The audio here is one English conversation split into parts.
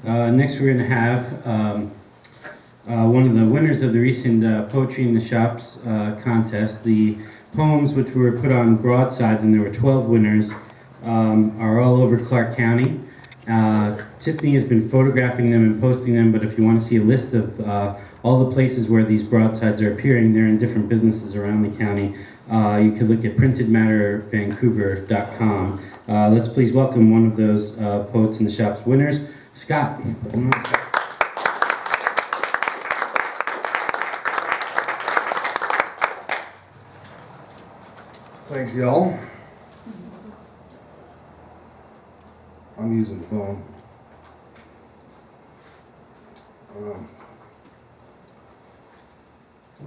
Next, we're going to have one of the winners of the recent Poetry in the Shops contest. The poems, which were put on broadsides, and there were 12 winners, are all over Clark County. Tiffany has been photographing them and posting them, but if you want to see a list of all the places where these broadsides are appearing, they're in different businesses around the county. You can look at printedmattervancouver.com. Let's please welcome one of those Poets in the Shops winners, Scott. Thanks, y'all. I'm using the phone.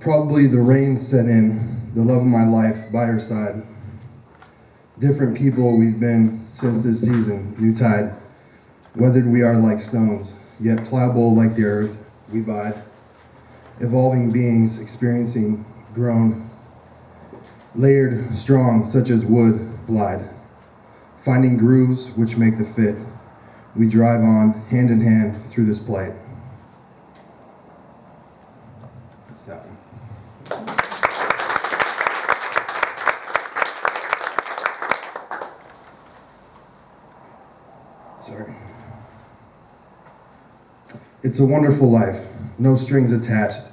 Probably the rain set in, the love of my life by her side. Different people we've been since this season, new tide. Weathered we are like stones, yet pliable like the earth we bide. Evolving beings experiencing grown, layered strong such as wood glide. Finding grooves which make the fit, we drive on hand in hand through this plight. That's that one. Sorry. It's a wonderful life, no strings attached.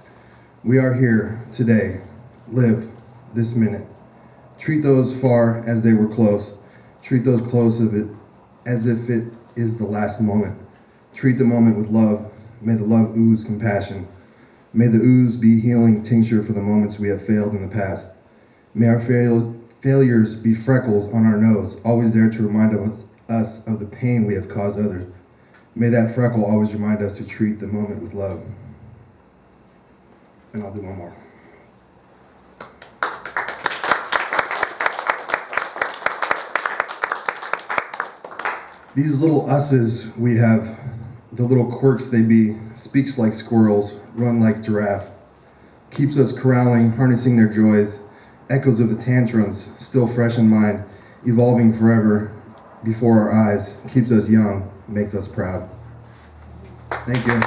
We are here today, live this minute. Treat those far as they were close. Treat those close of it as if it is the last moment. Treat the moment with love. May the love ooze compassion. May the ooze be healing tincture for the moments we have failed in the past. May our failures be freckles on our nose, always there to remind us of the pain we have caused others. May that freckle always remind us to treat the moment with love. And I'll do one more. These little us's we have, the little quirks they be, speaks like squirrels, run like giraffe, keeps us corralling, harnessing their joys, echoes of the tantrums, still fresh in mind, evolving forever before our eyes, keeps us young, makes us proud. Thank you.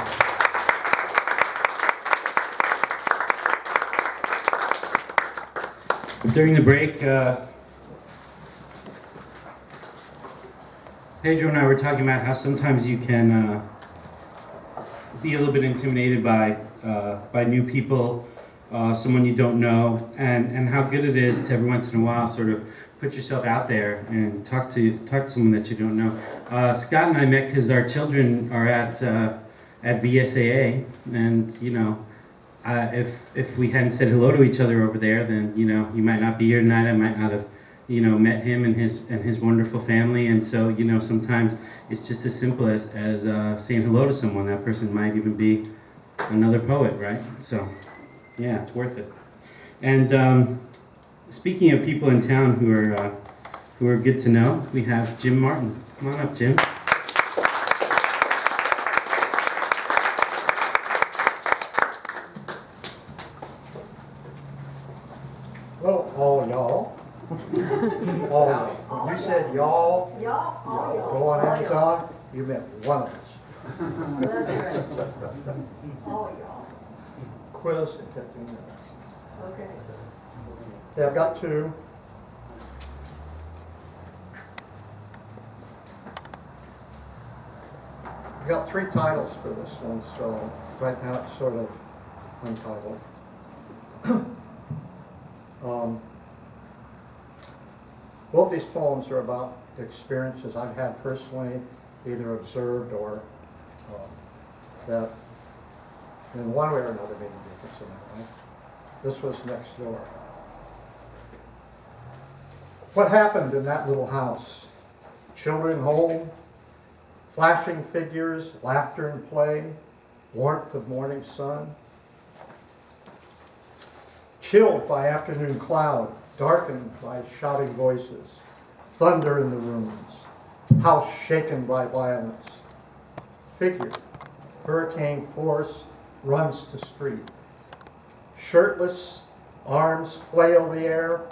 During the break, Pedro and I were talking about how sometimes you can be a little bit intimidated by new people, someone you don't know, and how good it is to every once in a while sort of put yourself out there and talk to someone that you don't know. Scott and I met because our children are at VSAA, and you know, if we hadn't said hello to each other over there, then you know, you might not be here tonight. I might not have, you know, met him and his wonderful family. And so, you know, sometimes it's just as simple as saying hello to someone. That person might even be another poet, right? So, yeah, it's worth it. And speaking of people in town who are good to know, we have Jim Martin. Come on up, Jim. Well, all y'all. All y'all. When you said y'all, go on Amazon, you meant one of us. That's right. All y'all. Quiz in 15 minutes. Okay. Okay, I've got two. I've got three titles for this one, so right now it's sort of untitled. Both these poems are about experiences I've had personally, either observed or that in one way or another made a difference in my life. This was next door. What happened in that little house? Children home, flashing figures, laughter and play, warmth of morning sun. Chilled by afternoon cloud, darkened by shouting voices, thunder in the rooms, house shaken by violence. Figure, hurricane force, runs to street. Shirtless, arms flail the air,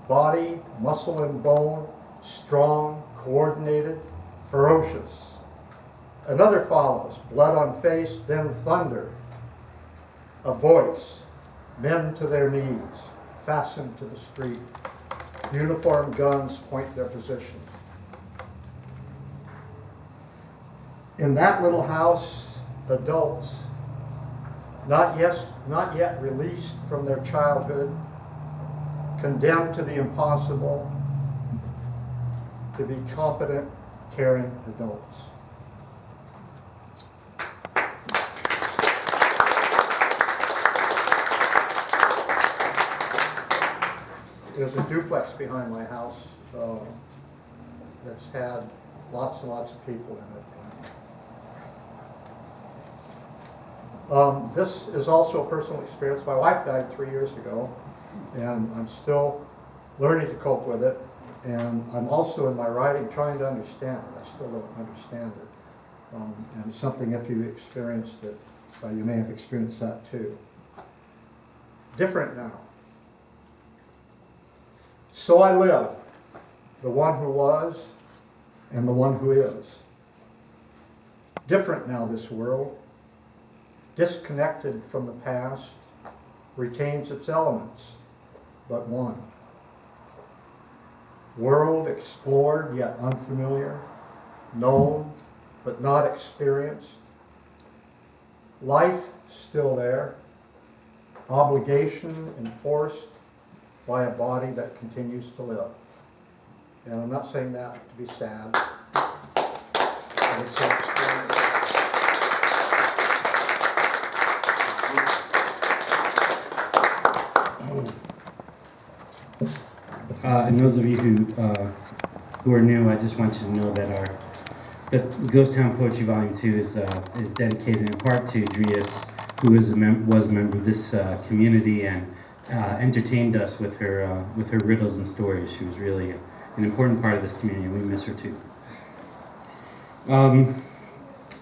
body, muscle and bone, strong, coordinated, ferocious. Another follows, blood on face, then thunder. A voice, men to their knees, fastened to the street. Uniformed guns point their position. In that little house, adults, not yet released from their childhood, condemned to the impossible, to be competent, caring adults. There's a duplex behind my house that's had lots and lots of people in it. This is also a personal experience. My wife died 3 years ago, and I'm still learning to cope with it. And I'm also in my writing trying to understand it. I still don't understand it. And it's something, if you experienced it, you may have experienced that too. Different now. So I live, the one who was and the one who is. Different now, this world, disconnected from the past, retains its elements, but one. World explored yet unfamiliar, known but not experienced. Life still there, obligation enforced by a body that continues to live. And I'm not saying that to be sad, but it's an experience. And those of you who are new, I just want you to know that the Ghost Town Poetry Volume 2 is dedicated in part to Drias, who was a member of this community and entertained us with her riddles and stories. She was really an important part of this community, and we miss her too.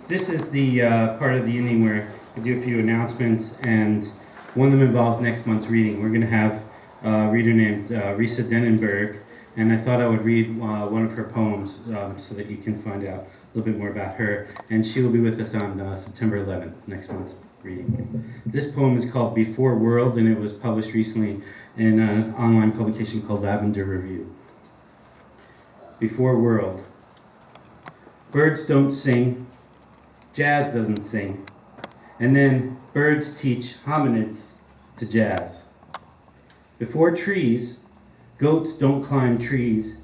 This is the part of the evening where I do a few announcements, and one of them involves next month's reading. We're going to have a reader named Risa Denenberg, and I thought I would read one of her poems so that you can find out a little bit more about her. And she will be with us on September 11th, next month's reading. This poem is called Before World, and it was published recently in an online publication called Lavender Review. Before World. Birds don't sing, jazz doesn't sing, and then birds teach hominids to jazz. Before trees, goats don't climb trees,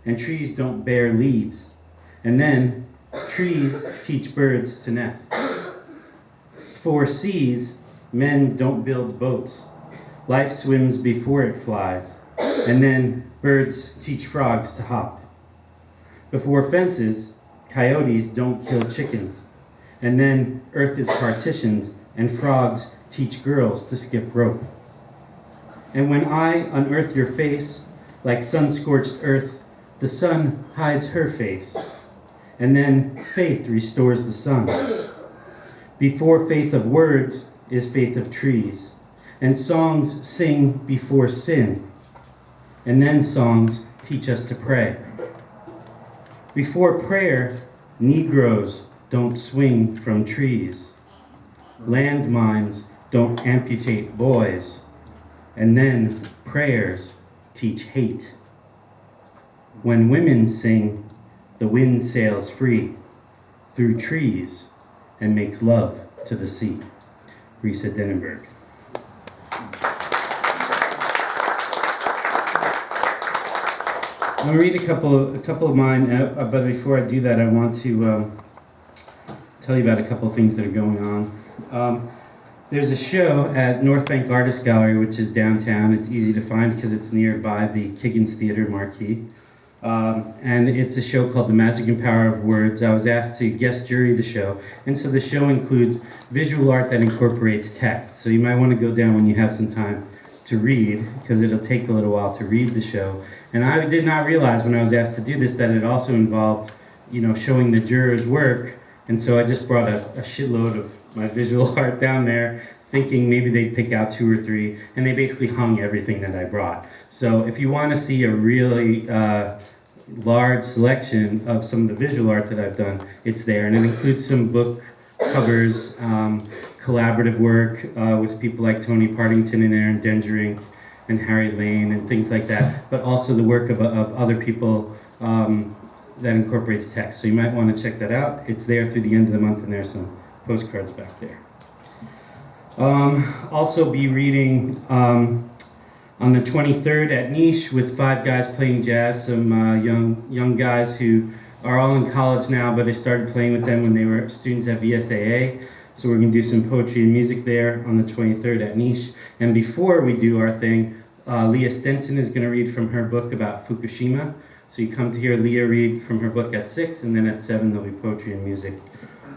and trees don't bear leaves, and then trees teach birds to nest. Before seas, men don't build boats. Life swims before it flies, and then birds teach frogs to hop. Before fences, coyotes don't kill chickens, and then earth is partitioned, and frogs teach girls to skip rope. And when I unearth your face, like sun-scorched earth, the sun hides her face, and then faith restores the sun. Before faith of words is faith of trees, and songs sing before sin, and then songs teach us to pray. Before prayer, Negroes don't swing from trees. Landmines don't amputate boys, and then prayers teach hate. When women sing, the wind sails free through trees and makes love to the sea. Risa Denenberg. I'm going to read a couple of mine, but before I do that, I want to tell you about a couple of things that are going on. There's a show at North Bank Artist Gallery, which is downtown. It's easy to find because it's nearby the Kiggins Theater marquee. And it's a show called The Magic and Power of Words. I was asked to guest jury the show, and so the show includes visual art that incorporates text. So you might want to go down when you have some time to read, because it'll take a little while to read the show. And I did not realize when I was asked to do this that it also involved, showing the jurors' work. And so I just brought a shitload of my visual art down there, thinking maybe they'd pick out 2 or 3, and they basically hung everything that I brought. So if you want to see a really large selection of some of the visual art that I've done. It's there, and it includes some book covers, collaborative work with people like Tony Partington and Aaron Dengerink and Harry Lane and things like that, but also the work of other people that incorporates text. So you might want to check that out. It's there through the end of the month, and there's some postcards back there. Also be reading on the 23rd at Niche with 5 guys playing jazz, some young guys who are all in college now, but I started playing with them when they were students at VSAA. So we're going to do some poetry and music there on the 23rd at Niche. And before we do our thing, Leah Stenson is going to read from her book about Fukushima. So you come to hear Leah read from her book at 6, and then at 7 there'll be poetry and music.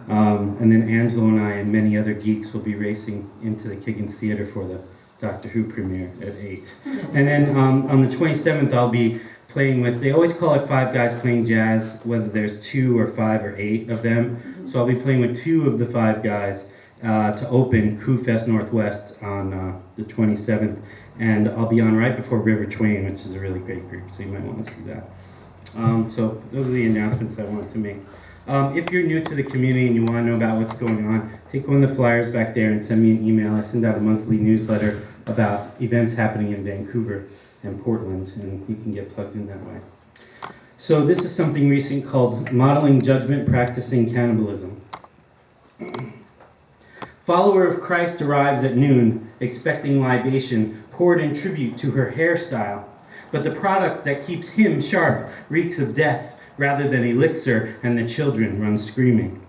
And then Angelo and I and many other geeks will be racing into the Kiggins Theater for the Doctor Who premiere at 8. And then on the 27th I'll be playing with, they always call it 5 guys playing jazz, whether there's 2 or 5 or 8 of them. So I'll be playing with 2 of the 5 guys to open Crew Fest Northwest on the 27th. And I'll be on right before River Twain, which is a really great group, so you might want to see that. So those are the announcements I wanted to make. If you're new to the community and you want to know about what's going on, take one of the flyers back there and send me an email. I send out a monthly newsletter about events happening in Vancouver and Portland, and you can get plugged in that way. So this is something recent called Modeling Judgment, Practicing Cannibalism. Follower of Christ arrives at noon, expecting libation, poured in tribute to her hairstyle. But the product that keeps him sharp reeks of death rather than elixir, and the children run screaming.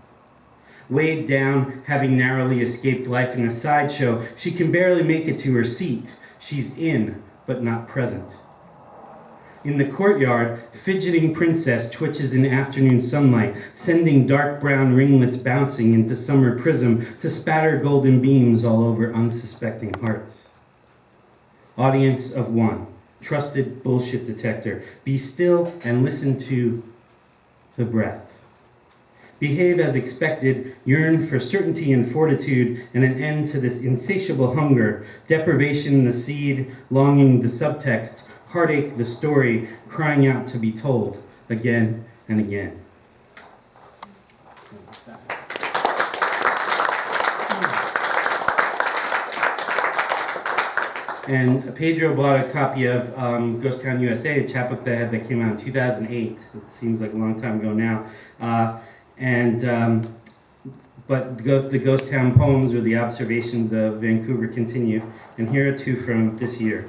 Weighed down, having narrowly escaped life in a sideshow, she can barely make it to her seat. She's in, but not present. In the courtyard, fidgeting princess twitches in afternoon sunlight, sending dark brown ringlets bouncing into summer prism to spatter golden beams all over unsuspecting hearts. Audience of 1, trusted bullshit detector. Be still and listen to the breath. Behave as expected, yearn for certainty and fortitude, and an end to this insatiable hunger, deprivation the seed, longing the subtext, heartache the story, crying out to be told again and again. And Pedro bought a copy of Ghost Town USA, a chapbook that came out in 2008. It seems like a long time ago now. But the Ghost Town poems or the observations of Vancouver continue. And here are 2 from this year.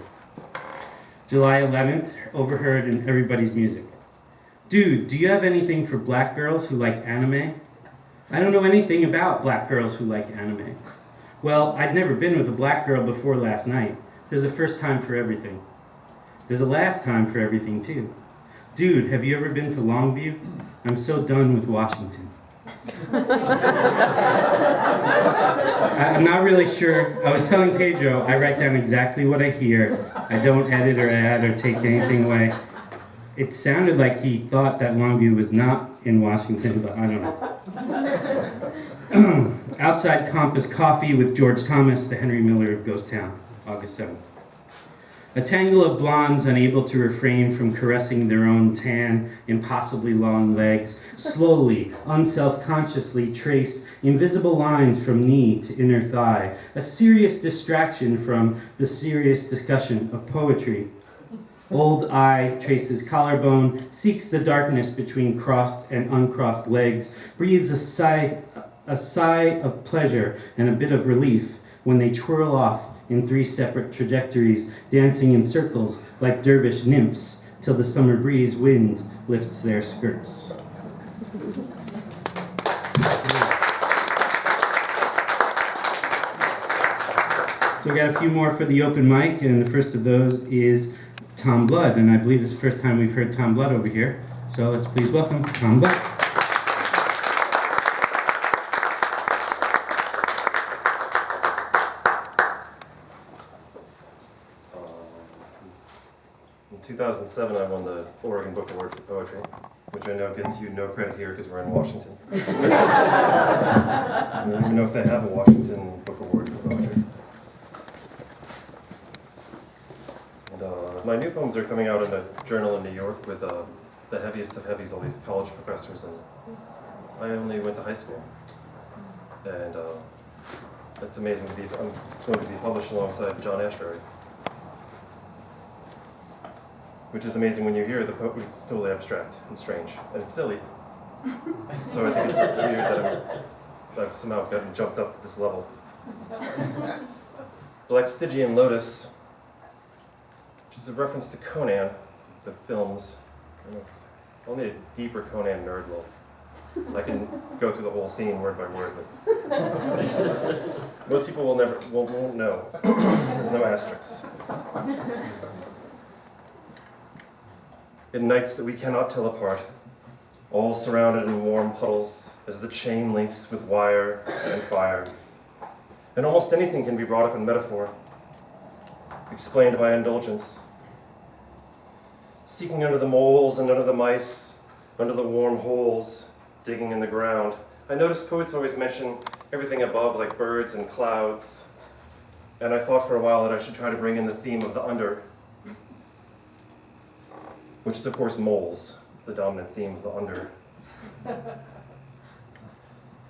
July 11th, overheard in everybody's music. Dude, do you have anything for black girls who like anime? I don't know anything about black girls who like anime. Well, I'd never been with a black girl before last night. There's a first time for everything. There's a last time for everything, too. Dude, have you ever been to Longview? I'm so done with Washington. I'm not really sure. I was telling Pedro, I write down exactly what I hear. I don't edit or add or take anything away. It sounded like he thought that Longview was not in Washington, but I don't know. Outside comp is Coffee with George Thomas, the Henry Miller of Ghost Town. August 7th. A tangle of blondes unable to refrain from caressing their own tan, impossibly long legs, slowly, unself-consciously trace invisible lines from knee to inner thigh, a serious distraction from the serious discussion of poetry. Old eye traces collarbone, seeks the darkness between crossed and uncrossed legs, breathes a sigh of pleasure and a bit of relief when they twirl off in 3 separate trajectories, dancing in circles like dervish nymphs, till the summer breeze wind lifts their skirts. So we got a few more for the open mic, and the first of those is Tom Blood, and I believe this is the first time we've heard Tom Blood over here. So let's please welcome Tom Blood. In 2007, I won the Oregon Book Award for Poetry, which I know gets you no credit here because we're in Washington. I don't even know if they have a Washington Book Award for Poetry. And my new poems are coming out in a journal in New York with the the heaviest of heavies, all these college professors, and I only went to high school. And it's amazing to be, I'm going to be published alongside John Ashbery. Which is amazing when you hear the poetry, it's totally abstract and strange, and it's silly. So I think it's weird that I've somehow gotten jumped up to this level. Black Stygian Lotus, which is a reference to Conan, the films. Only a deeper Conan nerd will. I can go through the whole scene word by word, but most people won't know. There's no asterisks. In nights that we cannot tell apart, all surrounded in warm puddles as the chain links with wire and fire. And almost anything can be brought up in metaphor, explained by indulgence. Seeking under the moles and under the mice, under the warm holes, digging in the ground. I noticed poets always mention everything above, like birds and clouds. And I thought for a while that I should try to bring in the theme of the under, which is of course moles, the dominant theme of the under.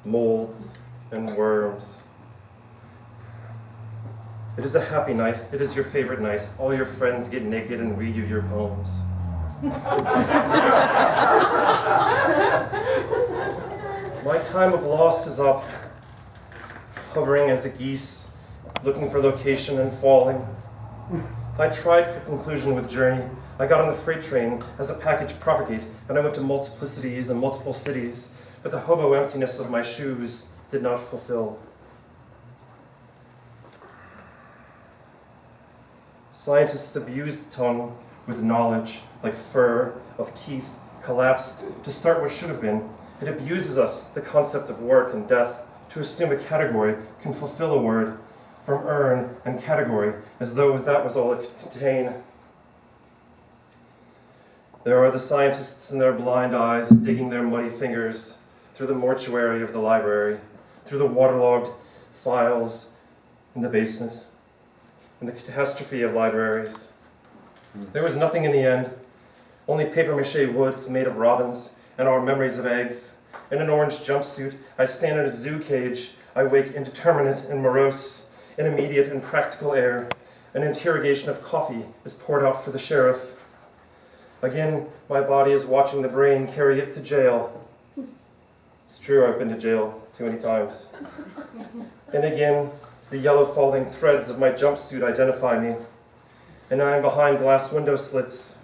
Molds and worms. It is a happy night. It is your favorite night. All your friends get naked and read you your poems. My time of loss is up, hovering as a geese, looking for location and falling. I tried for conclusion with journey. I got on the freight train as a package propagate, and I went to multiplicities and multiple cities, but the hobo emptiness of my shoes did not fulfill. Scientists abuse the tongue with knowledge, like fur of teeth collapsed to start what should have been. It abuses us, the concept of work and death, to assume a category can fulfill a word, from urn and category, as though that was all it could contain. There are the scientists in their blind eyes digging their muddy fingers through the mortuary of the library, through the waterlogged files in the basement, and the catastrophe of libraries. There was nothing in the end, only papier-mâché woods made of robins and our memories of eggs. In an orange jumpsuit, I stand in a zoo cage. I wake indeterminate and morose, in immediate and practical air. An interrogation of coffee is poured out for the sheriff. Again, my body is watching the brain carry it to jail. It's true, I've been to jail too many times. And again, the yellow falling threads of my jumpsuit identify me. And I am behind glass window slits.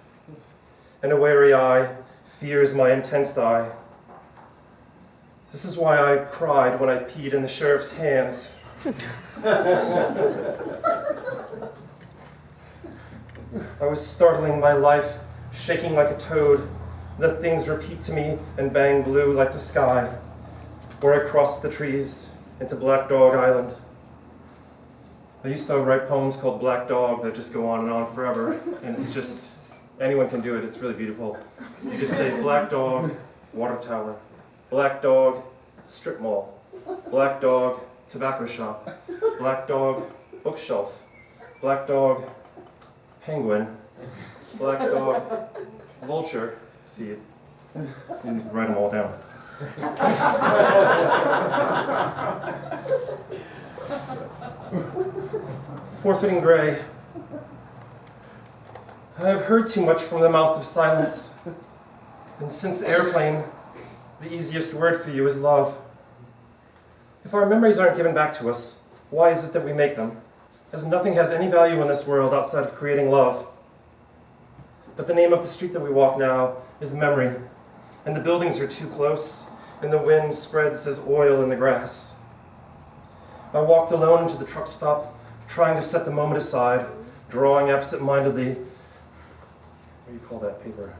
And a wary eye fears my intense eye. This is why I cried when I peed in the sheriff's hands. I was startling my life, shaking like a toad. The things repeat to me and bang blue like the sky, where I crossed the trees into Black Dog Island. I used to write poems called Black Dog that just go on and on forever, and it's just, anyone can do it, it's really beautiful. You just say Black Dog, Water Tower, Black Dog, Strip Mall, Black Dog, Tobacco Shop, Black Dog, Bookshelf, Black Dog, Penguin, Black Dog, Vulture, see it, and write them all down. Forfeiting gray. I have heard too much from the mouth of silence, and since airplane, the easiest word for you is love. If our memories aren't given back to us, why is it that we make them? As nothing has any value in this world outside of creating love. But the name of the street that we walk now is memory, and the buildings are too close, and the wind spreads as oil in the grass. I walked alone into the truck stop, trying to set the moment aside, drawing absent-mindedly. What do you call that paper?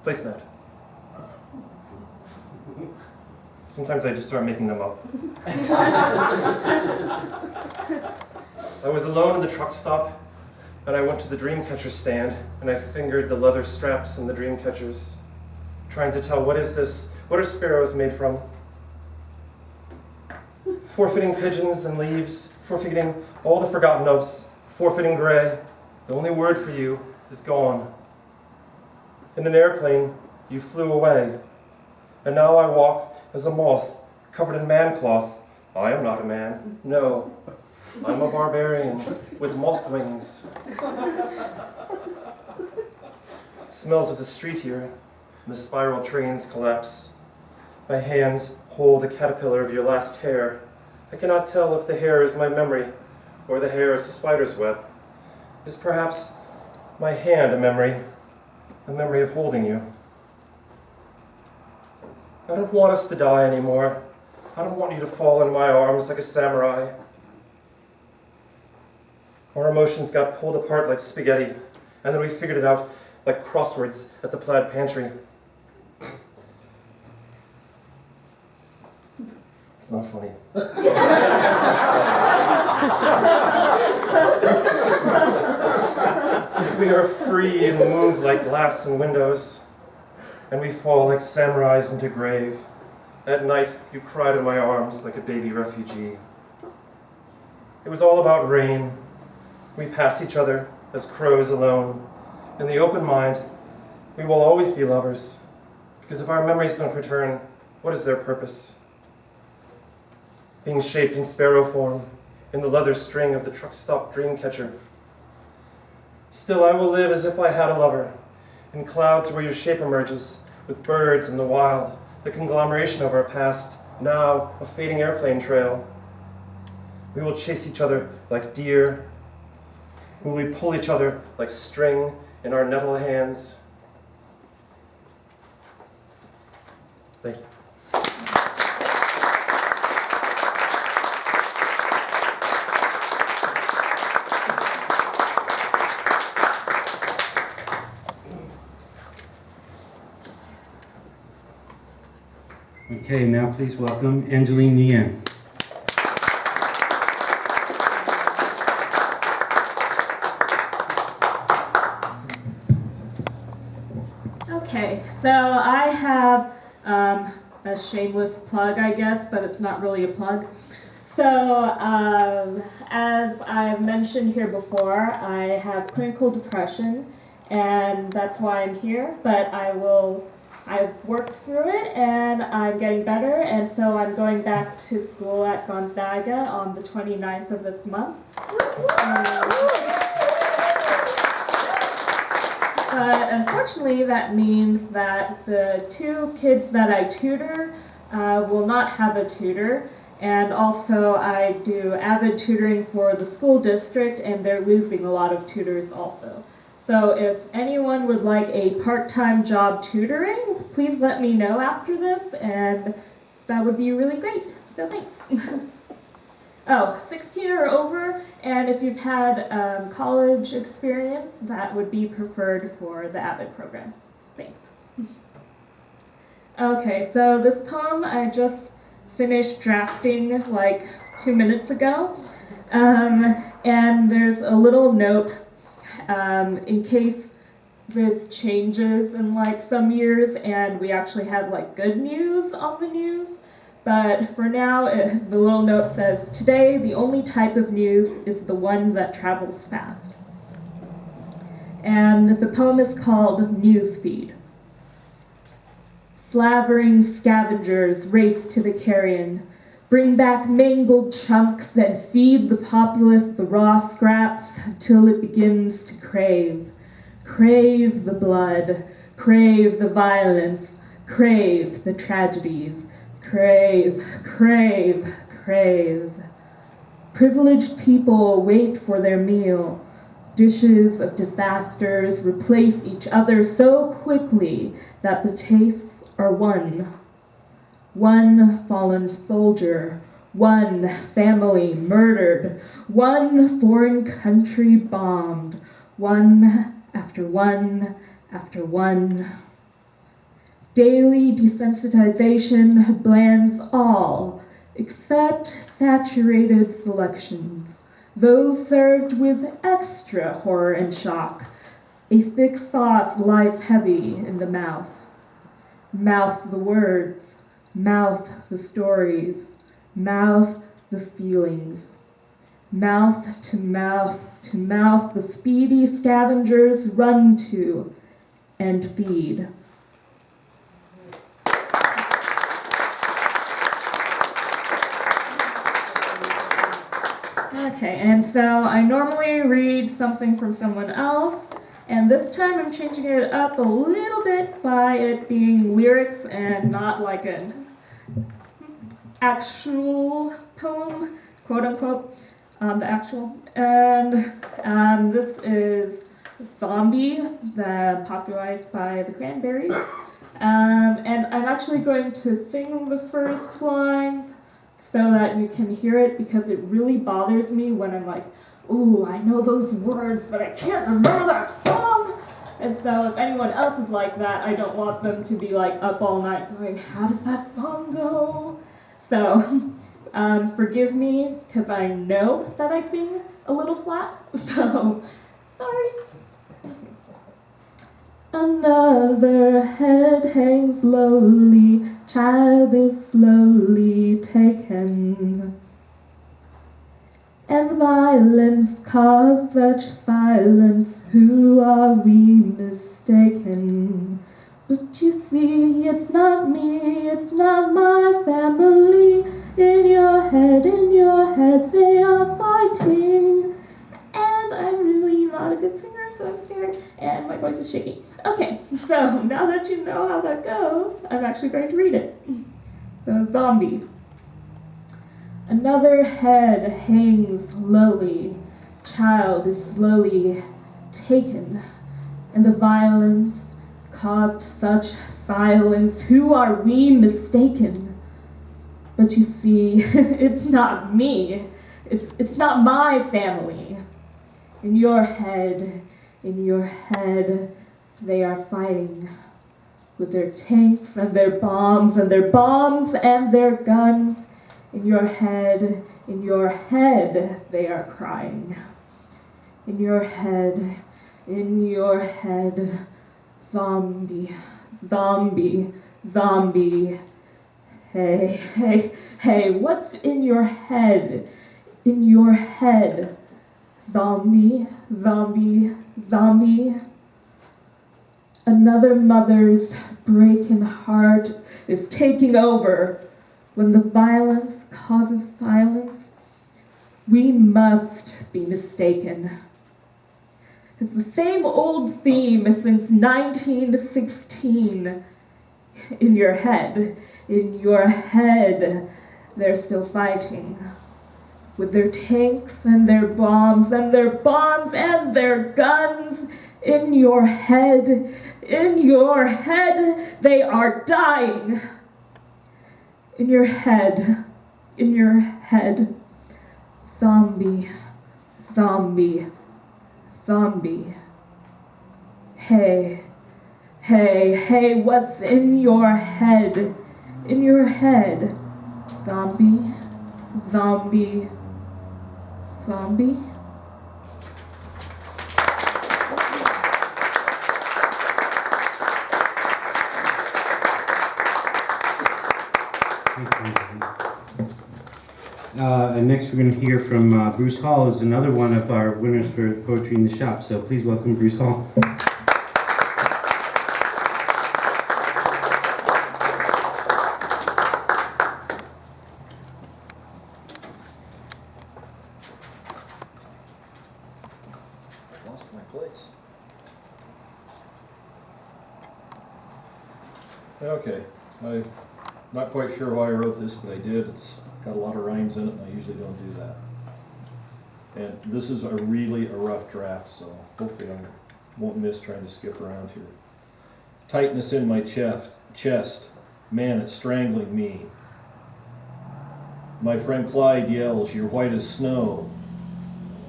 Placemat. Sometimes I just start making them up. I was alone in the truck stop, and I went to the Dreamcatcher stand, and I fingered the leather straps in the Dreamcatchers, trying to tell, what is this? What are sparrows made from? Forfeiting pigeons and leaves, forfeiting all the forgotten ofs, forfeiting gray. The only word for you is gone. In an airplane, you flew away. And now I walk as a moth, covered in man cloth. I am not a man. No, I'm a barbarian with moth wings. Smells of the street here. The spiral trains collapse. My hands hold a caterpillar of your last hair. I cannot tell if the hair is my memory or the hair is the spider's web. Is perhaps my hand a memory of holding you? I don't want us to die anymore. I don't want you to fall in my arms like a samurai. Our emotions got pulled apart like spaghetti, and then we figured it out like crosswords at the plaid pantry. It's not funny. We are free and move like glass and windows, and we fall like samurais into grave. At night, you cried in my arms like a baby refugee. It was all about rain. We pass each other as crows alone. In the open mind, we will always be lovers, because if our memories don't return, what is their purpose? Being shaped in sparrow form, in the leather string of the truck stop dream catcher. Still, I will live as if I had a lover, in clouds where your shape emerges, with birds in the wild, the conglomeration of our past, now a fading airplane trail. We will chase each other like deer. Will we pull each other like string in our nettle hands? Thank you. Okay, now please welcome Angeline Nguyen. Okay, so I have a shameless plug, I guess, but it's not really a plug. So, as I've mentioned here before, I have clinical depression, and that's why I'm here, but I've worked through it, and I'm getting better, and so I'm going back to school at Gonzaga on the 29th of this month. But unfortunately, that means that the 2 kids that I tutor will not have a tutor, and also I do avid tutoring for the school district, and they're losing a lot of tutors also. So if anyone would like a part-time job tutoring, please let me know after this, and that would be really great. So thanks. Oh, 16 or over, and if you've had college experience, that would be preferred for the AVID program. Thanks. Okay, so this poem I just finished drafting like 2 minutes ago, and there's a little note in case this changes in like some years and we actually have like good news on the news. But for now, the little note says, today the only type of news is the one that travels fast. And the poem is called Newsfeed. Slavering scavengers race to the carrion, bring back mangled chunks and feed the populace the raw scraps till it begins to crave. Crave the blood, crave the violence, crave the tragedies. Crave, crave, crave. Privileged people wait for their meal. Dishes of disasters replace each other so quickly that the tastes are one. One fallen soldier, one family murdered, one foreign country bombed, one after one after one. Daily desensitization blands all except saturated selections, those served with extra horror and shock. A thick sauce lies heavy in the mouth. Mouth the words, mouth the stories, mouth the feelings. Mouth to mouth the speedy scavengers run to and feed. Okay, and so I normally read something from someone else, and this time I'm changing it up a little bit by it being lyrics and not like an actual poem, quote unquote, the actual. And this is Zombie, popularized by the Cranberries. And I'm actually going to sing the first lines so that you can hear it, because it really bothers me when I'm like, ooh, I know those words, but I can't remember that song. And so if anyone else is like that, I don't want them to be like up all night going, how does that song go? So forgive me, because I know that I sing a little flat, so sorry. Another head hangs lowly, child is slowly taken. And violence caused such silence, who are we mistaken? But you see, it's not me, it's not my family. In your head, they are fighting. And I'm really not a good singer, so I'm scared, and my voice is shaky. Okay, so now that you know how that goes, I'm actually going to read it. So, Zombie. Another head hangs lowly, child is slowly taken, and the violence caused such silence, who are we mistaken? But you see, it's not me, it's not my family. In your head, they are fighting with their tanks and their bombs and their bombs and their guns. In your head, they are crying. In your head, zombie, zombie, zombie. Hey, hey, hey, what's in your head? In your head, zombie, zombie, zombie. Another mother's breaking heart is taking over. When the violence causes silence, we must be mistaken. It's the same old theme since 1916. In your head, they're still fighting. With their tanks and their bombs and their bombs and their guns. In your head, they are dying. In your head, zombie, zombie, zombie. Hey, hey, hey, what's in your head? In your head, zombie, zombie, zombie. And next we're going to hear from Bruce Hall, who's another one of our winners for Poetry in the Shop. So please welcome Bruce Hall. Lost my place. Okay, I'm not quite sure why I wrote this, but I did. It's got a lot of rhymes in it, and I usually don't do that. And this is a rough draft, so hopefully I won't miss trying to skip around here. Tightness in my chest, man, it's strangling me. My friend Clyde yells, "You're white as snow."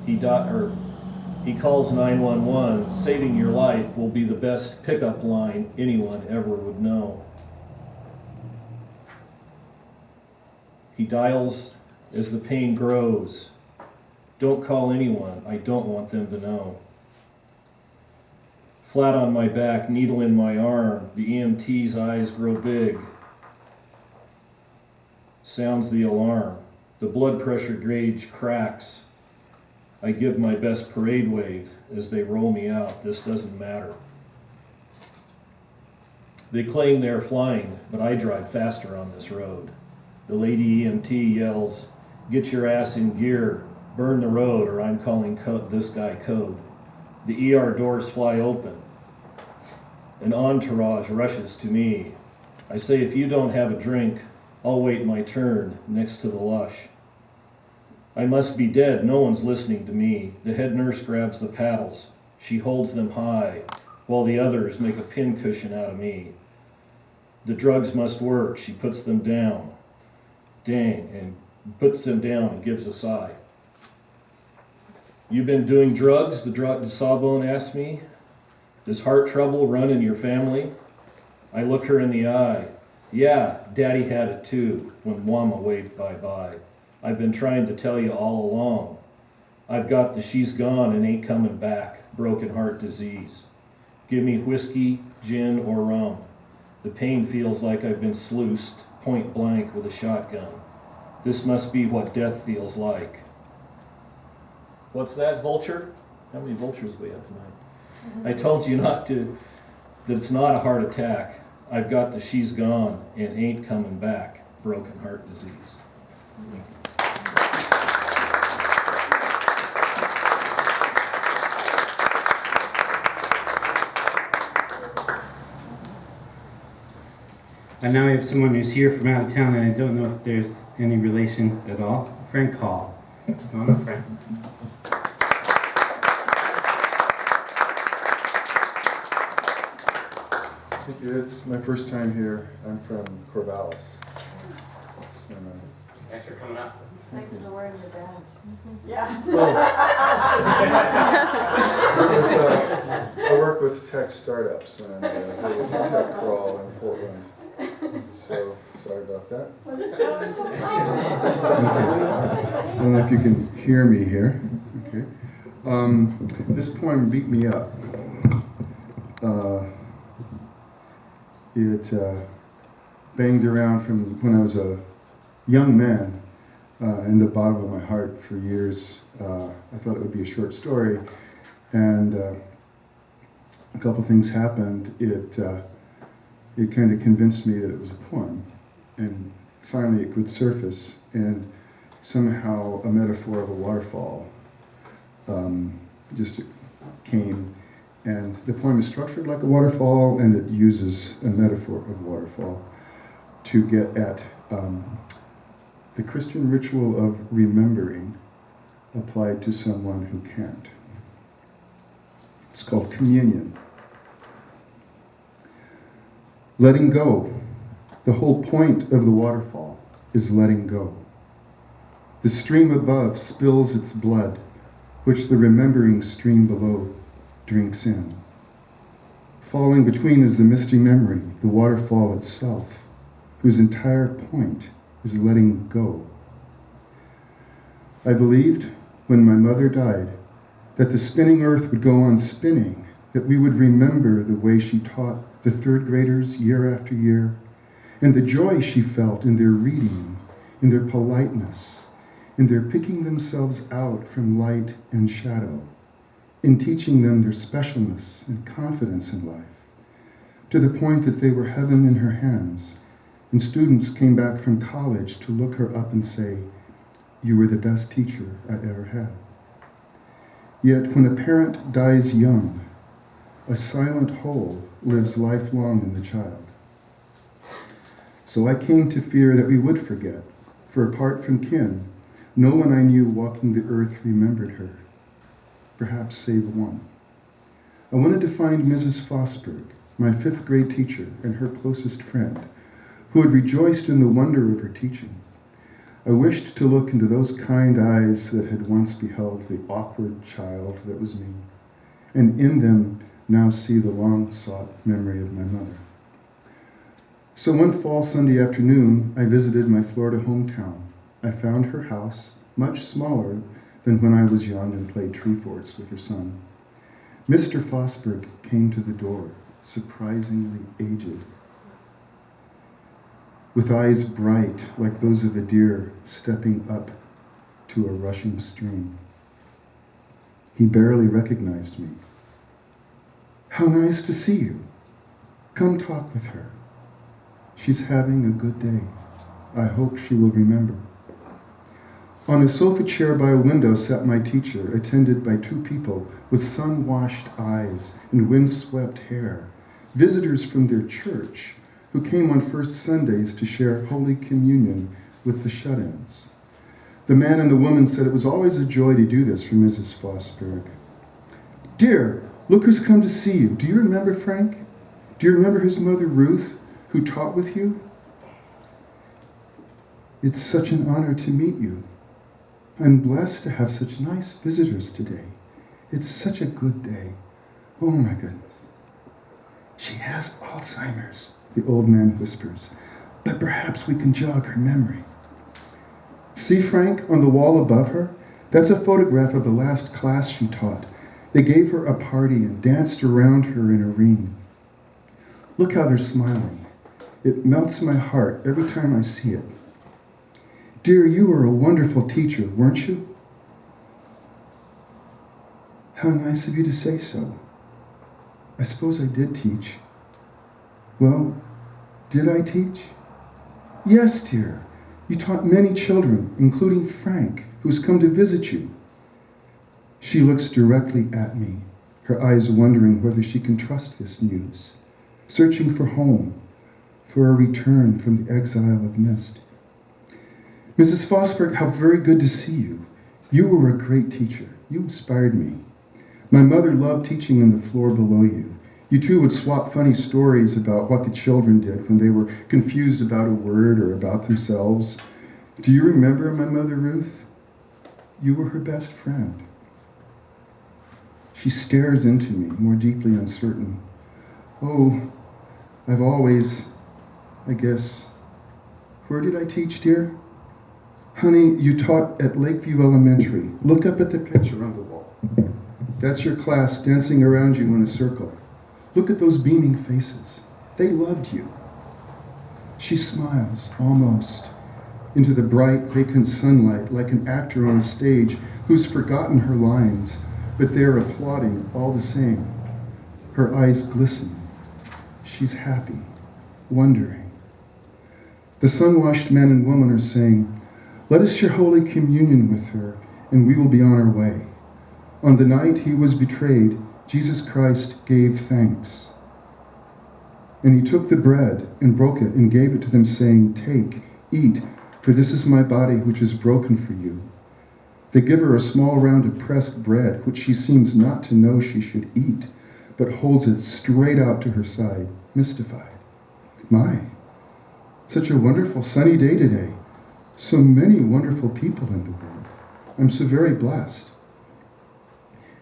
He calls 911. Saving your life will be the best pickup line anyone ever would know. He dials as the pain grows. Don't call anyone, I don't want them to know. Flat on my back, needle in my arm, the EMT's eyes grow big. Sounds the alarm. The blood pressure gauge cracks. I give my best parade wave as they roll me out. This doesn't matter. They claim they are flying, but I drive faster on this road. The lady EMT yells, "Get your ass in gear, burn the road, or I'm calling this guy code." The ER doors fly open. An entourage rushes to me. I say, "If you don't have a drink, I'll wait my turn next to the lush." I must be dead, no one's listening to me. The head nurse grabs the paddles. She holds them high, while the others make a pincushion out of me. The drugs must work, she puts them down. Dang, and puts them down and gives a sigh. "You been doing drugs?" the sawbone asks me. "Does heart trouble run in your family?" I look her in the eye. "Yeah, Daddy had it too, when Mama waved bye-bye. I've been trying to tell you all along. I've got the she's gone and ain't coming back, broken heart disease. Give me whiskey, gin, or rum. The pain feels like I've been sluiced, point blank with a shotgun. This must be what death feels like." What's that, vulture? How many vultures do we have tonight? I told you that it's not a heart attack. I've got the she's gone and ain't coming back, broken heart disease. And now we have someone who's here from out of town, and I don't know if there's any relation at all. Frank Hall. Come on up, Frank. Thank you. It's my first time here. I'm from Corvallis. So, Thanks for coming up. Thanks for wearing the badge. I work with tech startups, and there was a tech crawl in Portland. So sorry about that. I don't know if you can hear me here. Okay. This poem beat me up. It banged around from when I was a young man in the bottom of my heart for years. I thought it would be a short story, and a couple things happened. It kind of convinced me that it was a poem, and finally it could surface, and somehow a metaphor of a waterfall just came. And the poem is structured like a waterfall, and it uses a metaphor of waterfall to get at the Christian ritual of remembering applied to someone who can't. It's called communion. Letting go. The whole point of the waterfall is letting go. The stream above spills its blood, which the remembering stream below drinks in. Falling between is the misty memory, the waterfall itself, whose entire point is letting go. I believed, when my mother died, that the spinning earth would go on spinning, that we would remember the way she taught the third graders year after year, and the joy she felt in their reading, in their politeness, in their picking themselves out from light and shadow, in teaching them their specialness and confidence in life, to the point that they were heaven in her hands, and students came back from college to look her up and say, "You were the best teacher I ever had." Yet when a parent dies young, a silent hole lives lifelong in the child. So I came to fear that we would forget, for apart from kin, no one I knew walking the earth remembered her, perhaps save one. I wanted to find Mrs. Fosberg, my 5th grade teacher and her closest friend, who had rejoiced in the wonder of her teaching. I wished to look into those kind eyes that had once beheld the awkward child that was me, and in them now see the long-sought memory of my mother. So one fall Sunday afternoon, I visited my Florida hometown. I found her house much smaller than when I was young and played tree forts with her son. Mr. Fosberg came to the door, surprisingly aged, with eyes bright like those of a deer stepping up to a rushing stream. He barely recognized me. "How nice to see you." Come talk with her. She's having a good day. I hope she will remember. On a sofa chair by a window sat my teacher, attended by 2 people with sun-washed eyes and wind-swept hair, visitors from their church who came on first Sundays to share Holy Communion with the shut-ins. The man and the woman said it was always a joy to do this for Mrs. Fosberg. Dear, look who's come to see you. Do you remember Frank? Do you remember his mother Ruth, who taught with you? It's such an honor to meet you. I'm blessed to have such nice visitors today. It's such a good day. Oh my goodness. She has Alzheimer's, the old man whispers, but perhaps we can jog her memory. See Frank on the wall above her? That's a photograph of the last class she taught. They gave her a party and danced around her in a ring. Look how they're smiling. It melts my heart every time I see it. Dear, you were a wonderful teacher, weren't you? How nice of you to say so. I suppose I did teach. Well, did I teach? Yes, dear. You taught many children, including Frank, who's come to visit you. She looks directly at me, her eyes wondering whether she can trust this news, searching for home, for a return from the exile of mist. Mrs. Fosberg, how very good to see you. You were a great teacher. You inspired me. My mother loved teaching on the floor below you. You two would swap funny stories about what the children did when they were confused about a word or about themselves. Do you remember my mother Ruth? You were her best friend. She stares into me, more deeply uncertain. Oh, I've always, I guess, where did I teach, dear? Honey, you taught at Lakeview Elementary. Look up at the picture on the wall. That's your class dancing around you in a circle. Look at those beaming faces. They loved you. She smiles, almost, into the bright, vacant sunlight like an actor on a stage who's forgotten her lines, but they're applauding all the same. Her eyes glisten. She's happy, wondering. The sun-washed men and women are saying, let us share Holy Communion with her, and we will be on our way. On the night he was betrayed, Jesus Christ gave thanks. And he took the bread and broke it and gave it to them, saying, take, eat, for this is my body which is broken for you. They give her a small round of pressed bread, which she seems not to know she should eat, but holds it straight out to her side, mystified. My, such a wonderful sunny day today. So many wonderful people in the world. I'm so very blessed.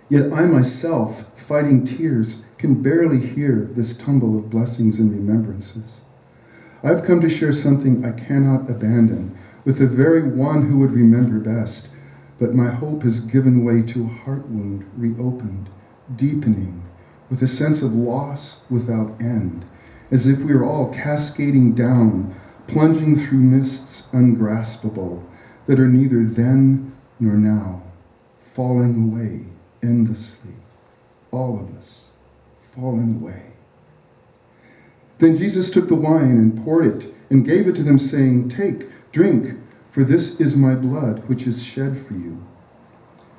Yet I myself, fighting tears, can barely hear this tumble of blessings and remembrances. I've come to share something I cannot abandon with the very one who would remember best, but my hope has given way to a heart wound reopened, deepening, with a sense of loss without end, as if we were all cascading down, plunging through mists ungraspable that are neither then nor now, falling away endlessly, all of us falling away. Then Jesus took the wine and poured it and gave it to them, saying, take, drink, for this is my blood, which is shed for you.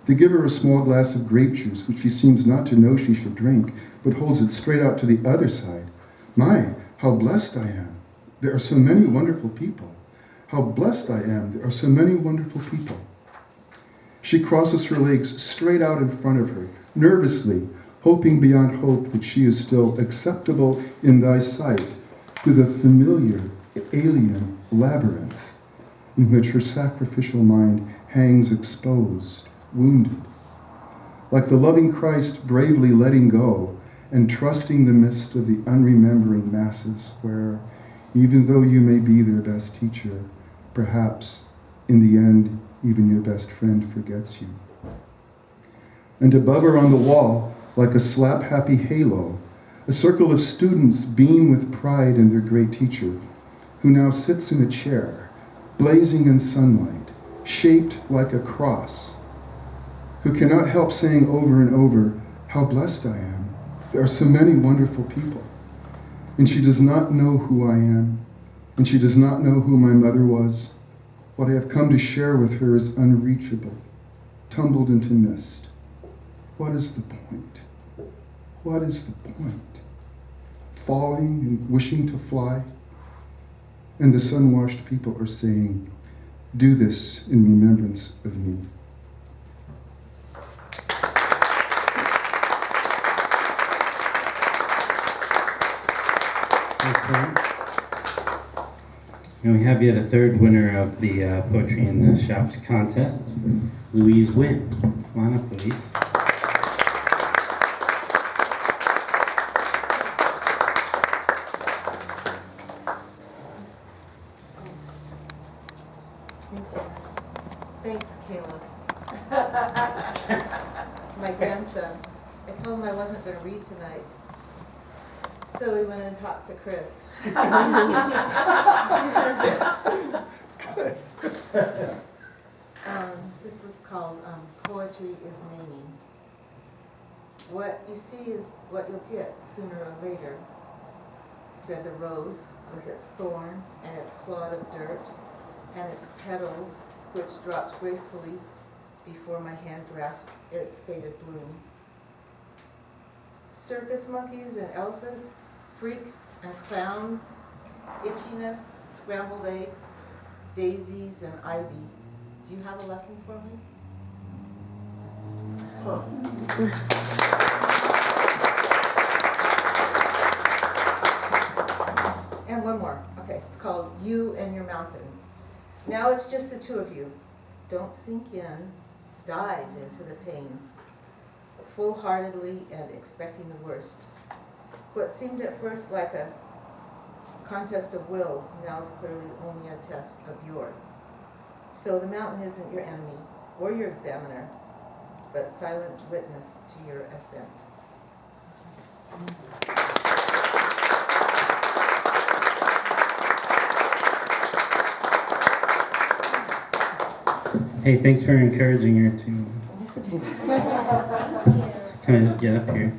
They give her a small glass of grape juice, which she seems not to know she should drink, but holds it straight out to the other side. My, how blessed I am. There are so many wonderful people. How blessed I am. There are so many wonderful people. She crosses her legs straight out in front of her, nervously, hoping beyond hope that she is still acceptable in thy sight to the familiar, alien labyrinth in which her sacrificial mind hangs exposed, wounded. Like the loving Christ bravely letting go and trusting the mist of the unremembering masses where, even though you may be their best teacher, perhaps, in the end, even your best friend forgets you. And above her on the wall, like a slap-happy halo, a circle of students beam with pride in their great teacher, who now sits in a chair, blazing in sunlight, shaped like a cross, who cannot help saying over and over, how blessed I am. There are so many wonderful people. and she does not know who I am, and she does not know who my mother was. What I have come to share with her is unreachable, tumbled into mist. What is the point? What is the point? Falling and wishing to fly? And the sun-washed people are saying, do this in remembrance of me. Thanks, Brian. And we have yet a third winner of the Poetry in the Shops contest, Louise Wynn. Come on up, Louise. Thanks, Caleb. My grandson. I told him I wasn't going to read tonight. So we went and talked to Chris. This is called Poetry is Naming. What you see is what you'll get sooner or later, said the rose with its thorn and its clod of dirt and its petals, which dropped gracefully before my hand grasped its faded bloom. Circus monkeys and elephants, freaks and clowns, itchiness, scrambled eggs, daisies and ivy. Do you have a lesson for me? And one more. Okay, it's called You and Your Mountain. Now it's just the two of you. Don't sink in, dive into the pain, full-heartedly and expecting the worst. What seemed at first like a contest of wills now is clearly only a test of yours. So the mountain isn't your enemy or your examiner, but silent witness to your ascent. Hey, thanks for encouraging her to kind of get up here.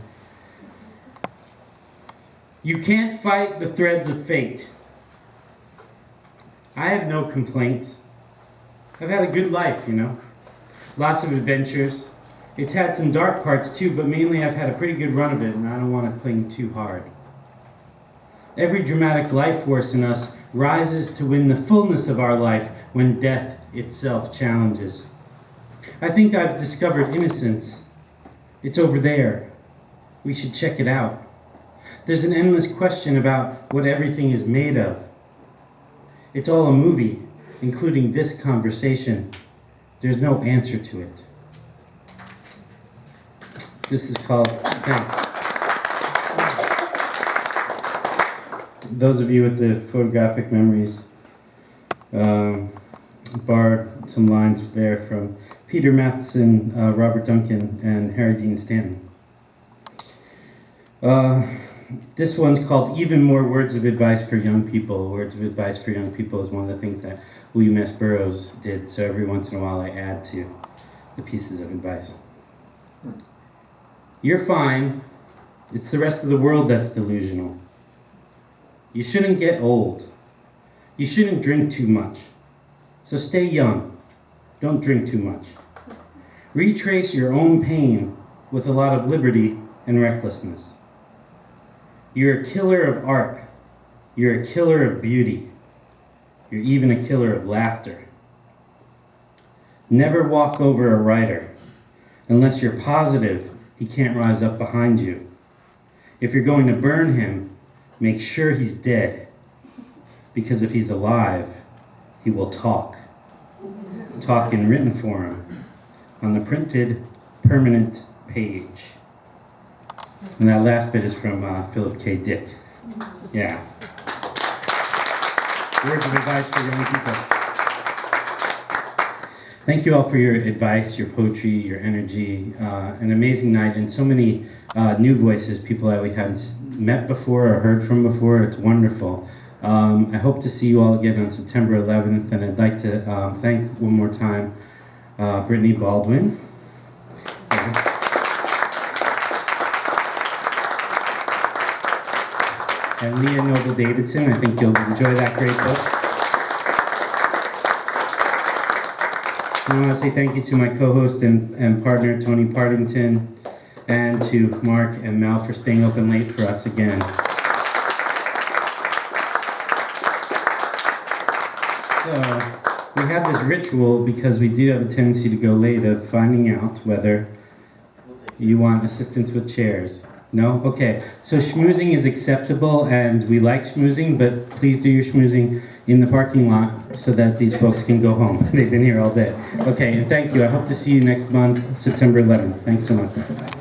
You can't fight the threads of fate. I have no complaints. I've had a good life, you know. Lots of adventures. It's had some dark parts too, but mainly I've had a pretty good run of it, and I don't want to cling too hard. Every dramatic life force in us rises to win the fullness of our life when death itself challenges. I think I've discovered innocence. It's over there. We should check it out. There's an endless question about what everything is made of. It's all a movie, including this conversation. There's no answer to it. This is called, thanks. Those of you with the photographic memories borrowed some lines there from Peter Matheson, Robert Duncan, and Harry Dean Stanton. This one's called Even More Words of Advice for Young People. Words of Advice for Young People is one of the things that William S. Burroughs did, so every once in a while I add to the pieces of advice. You're fine. It's the rest of the world that's delusional. You shouldn't get old. You shouldn't drink too much. So stay young. Don't drink too much. Retrace your own pain with a lot of liberty and recklessness. You're a killer of art. You're a killer of beauty. You're even a killer of laughter. Never walk over a writer unless you're positive he can't rise up behind you. If you're going to burn him, make sure he's dead. Because if he's alive, he will talk. Talk in written form on the printed, permanent page. And that last bit is from Philip K. Dick. Yeah. Words of advice for young people. Thank you all for your advice, your poetry, your energy. An amazing night, and so many new voices, people that we haven't met before or heard from before. It's wonderful. I hope to see you all again on September 11th, and I'd like to thank one more time Brittany, Baldwin. and Leah Noble Davidson. I think you'll enjoy that great book. And I want to say thank you to my co-host and partner, Tony Partington, and to Mark and Mel for staying open late for us again. So, we have this ritual, because we do have a tendency to go late, of finding out whether you want assistance with chairs. No? Okay. So schmoozing is acceptable, and we like schmoozing, but please do your schmoozing in the parking lot so that these folks can go home. They've been here all day. Okay, and thank you. I hope to see you next month, September 11th. Thanks so much.